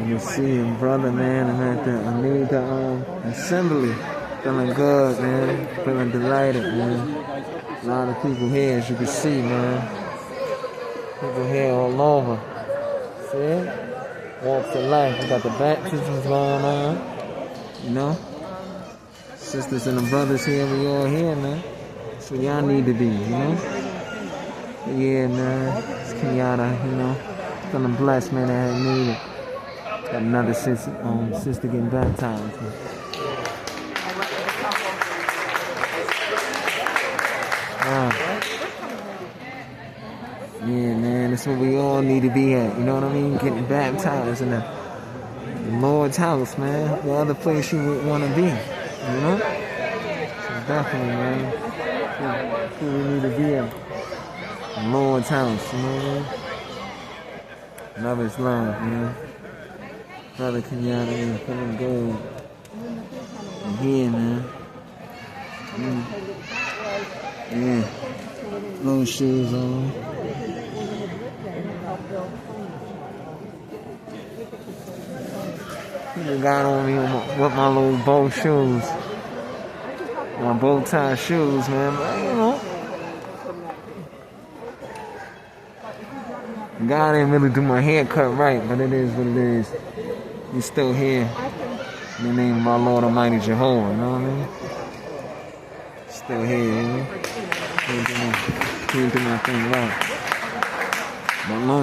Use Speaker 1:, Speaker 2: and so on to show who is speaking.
Speaker 1: You see, brother, man, I'm at the Anita Assembly. Feeling good, man. Feeling delighted, man. A lot of people here, as you can see, man. People here all over. See? Walks of life. We got the baptisms going on. You know? Sisters and the brothers here, we all here, man. So y'all need to be, you know? But yeah, man. It's Kenyatta, you know. Feeling blessed, man, that I need it. Got another sister getting baptized. Yeah, man, that's what we all need to be at. You know what I mean? Getting baptized in the Lord's house, man. The other place you would want to be. You know? So definitely, man. That's where we need to be at. The Lord's house, you know what I mean? Love is love, man. Brother Kenyatta, man, feeling good. Yeah, man. Yeah. Low shoes on. People got on me with my little bow shoes. My bow tie shoes, man. But, you know. God didn't really do my haircut right, but it is what it is. He's still here. In the name of our Lord Almighty Jehovah, you know what I mean? Still here, you know? Can't do my thing right. But